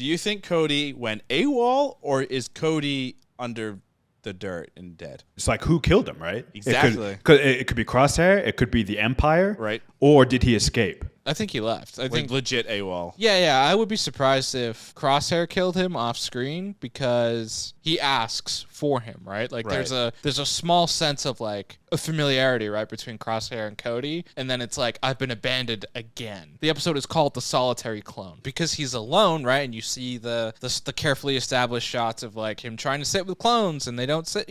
Do you think Cody went AWOL, or is Cody under the dirt and dead? It's like, who killed him, right? Exactly. It could be Crosshair. It could be the Empire. Right. Or did he escape? I think he left. I think legit AWOL. Yeah. I would be surprised if Crosshair killed him off screen because he asks for him, right? Like there's a small sense of like a familiarity, right, between Crosshair and Cody, and then it's like I've been abandoned again. The episode is called The Solitary Clone because he's alone, right? And you see the carefully established shots of like him trying to sit with clones and they don't sit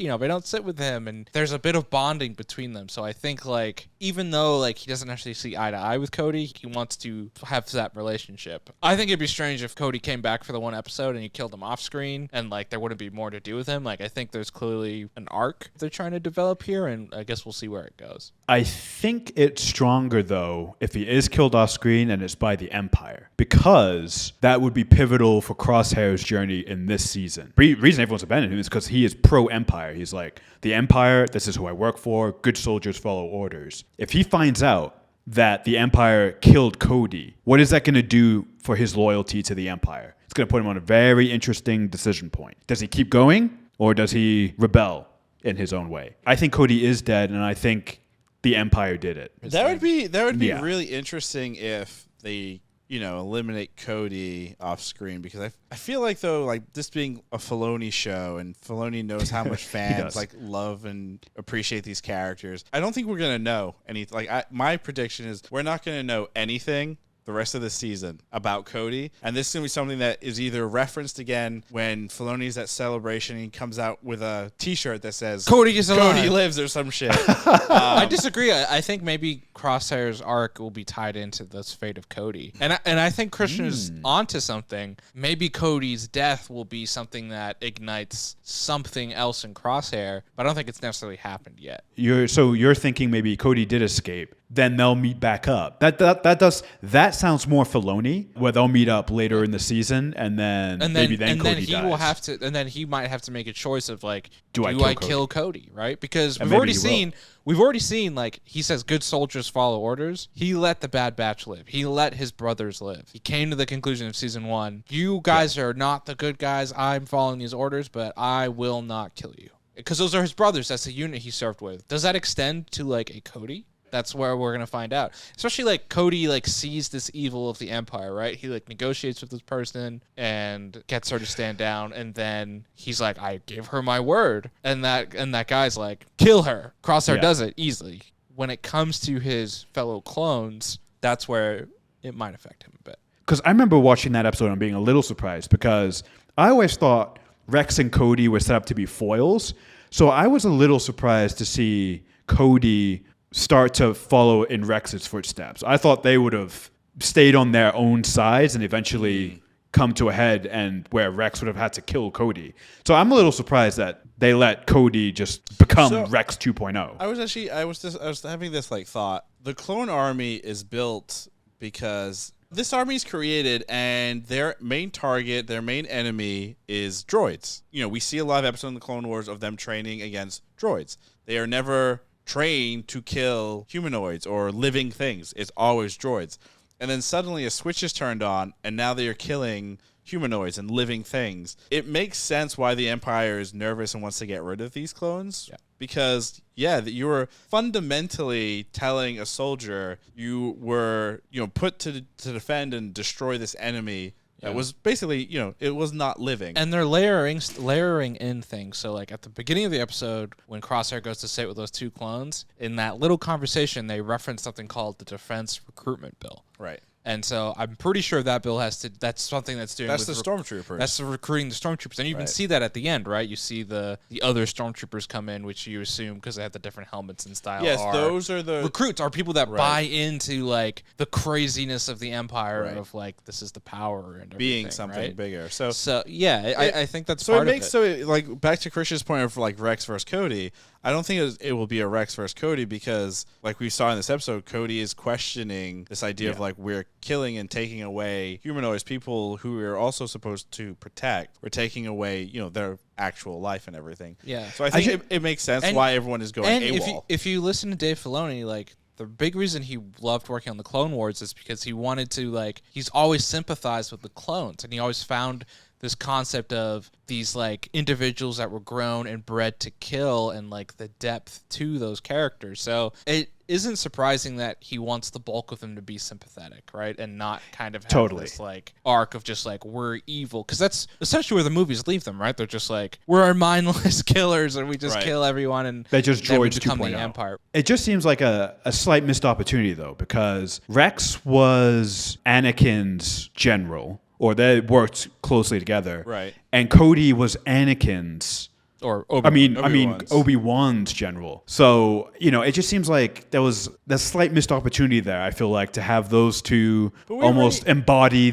with him, and there's a bit of bonding between them. So I think like even though like he doesn't actually see eye to eye with Cody, he wants to have that relationship. I think it'd be strange if Cody came back for the one episode and he killed him off screen and like there wouldn't be more to do with him. Like I think there's clearly an arc they're trying to develop here, and I guess we'll see where it goes. I think it's stronger though if he is killed off screen and it's by the Empire, because that would be pivotal for Crosshair's journey in this season. The reason everyone's abandoning him is because he is pro-Empire. He's like, the Empire, this is who I work for, good soldiers follow orders. If he finds out that the Empire killed Cody, what is that going to do for his loyalty to the Empire? It's going to put him on a very interesting decision point. Does he keep going, or does he rebel in his own way? I think Cody is dead, and I think the Empire did it. That would be really interesting if they eliminate Cody off screen, because I feel like though, like this being a Filoni show and Filoni knows how much fans like love and appreciate these characters, I don't think we're gonna know anything. Like my prediction is we're not gonna know anything the rest of the season about Cody, and this is going to be something that is either referenced again when Filoni's at Celebration and he comes out with a t-shirt that says Cody is alive. Cody lives or some shit. I disagree. I think maybe Crosshair's arc will be tied into this fate of Cody, and I think Christian is onto something. Maybe Cody's death will be something that ignites something else in Crosshair, but I don't think it's necessarily happened yet. You're thinking maybe Cody did escape, then they'll meet back up. That sounds more Filoni, where they'll meet up later in the season, and then Cody dies. And then he might have to make a choice of like, do I kill Cody, right? Because we've already seen like he says good soldiers follow orders. He let the Bad Batch live. He let his brothers live. He came to the conclusion of season 1, you guys are not the good guys. I'm following these orders, but I will not kill you. Because those are his brothers. That's the unit he served with. Does that extend to like a Cody? That's where we're going to find out. Especially like Cody like sees this evil of the Empire, right? He like negotiates with this person and gets her to stand down, and then he's like, I give her my word. And that guy's like, kill her. Crosshair does it easily. When it comes to his fellow clones, that's where it might affect him a bit. Because I remember watching that episode and being a little surprised, because I always thought Rex and Cody were set up to be foils. So I was a little surprised to see Cody start to follow in Rex's footsteps. I thought they would have stayed on their own sides and eventually come to a head, and where Rex would have had to kill Cody. So I'm a little surprised that they let Cody just become Rex 2.0. I was having this like thought. The clone army is built because this army is created, and their main target, their main enemy is droids. We see a lot of episodes in the Clone Wars of them training against droids. They are never trained to kill humanoids or living things. It's always droids. And then suddenly a switch is turned on, and now they are killing humanoids and living things. It makes sense why the Empire is nervous and wants to get rid of these clones. Yeah. Because, you were fundamentally telling a soldier you were, put to defend and destroy this enemy. It was basically, it was not living. And they're layering in things. So, like, at the beginning of the episode, when Crosshair goes to sit with those 2 clones, in that little conversation, they reference something called the Defense Recruitment Bill. Right. And so I'm pretty sure that bill that's something that's doing with the stormtroopers. That's the recruiting the stormtroopers. And you even see that at the end, right? You see the other stormtroopers come in, which you assume, because they have the different helmets and style. Yes, those are the recruits, are people that buy into like the craziness of the Empire of like, this is the power and being something bigger. So yeah, I think that's part of it. So like back to Christian's point of like Rex versus Cody, I don't think it will be a Rex versus Cody, because like we saw in this episode, Cody is questioning this idea of like, we're killing and taking away humanoids, people who we're also supposed to protect. We're taking away, their actual life and everything. Yeah. So I think it makes sense why everyone is going AWOL. If you listen to Dave Filoni, like, the big reason he loved working on the Clone Wars is because he wanted to, like, he's always sympathized with the clones, and he always found this concept of these like individuals that were grown and bred to kill, and like the depth to those characters. So it isn't surprising that he wants the bulk of them to be sympathetic, right? And not kind of have this like arc of just like, we're evil. Because that's essentially where the movies leave them, right? They're just like, we're mindless killers and we just kill everyone, and they just droids become 2.0. the Empire. It just seems like a slight missed opportunity though, because Rex was Anakin's general, or they worked closely together. Right. And Cody was Anakin's, or Obi-Wan's general. So, it just seems like there was a slight missed opportunity there, I feel like, to have those two almost embody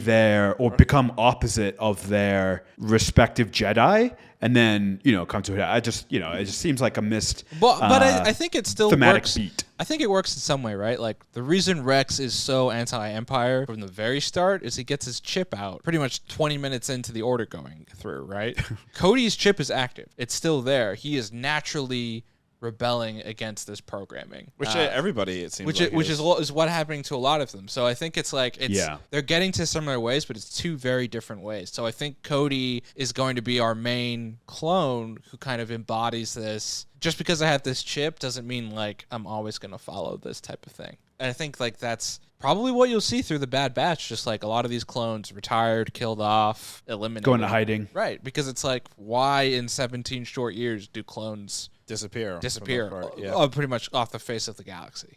or become opposite of their respective Jedi, and then, come to it. It just seems like a missed but I think it still thematic works. beat. I think it works in some way, right? Like, the reason Rex is so anti-Empire from the very start is he gets his chip out pretty much 20 minutes into the order going through, right? Cody's chip is active. It's still there. He is naturally rebelling against this programming, which everybody, it seems which is what happening to a lot of them. So I think it's like they're getting to similar ways, but it's two very different ways. So I think Cody is going to be our main clone who kind of embodies this. Just because I have this chip doesn't mean like I'm always going to follow this type of thing. And I think like that's probably what you'll see through the Bad Batch. Just like a lot of these clones retired, killed off, eliminated, go into hiding. Right, because it's like, why in 17 short years do clones disappear yeah. Pretty much off the face of the galaxy?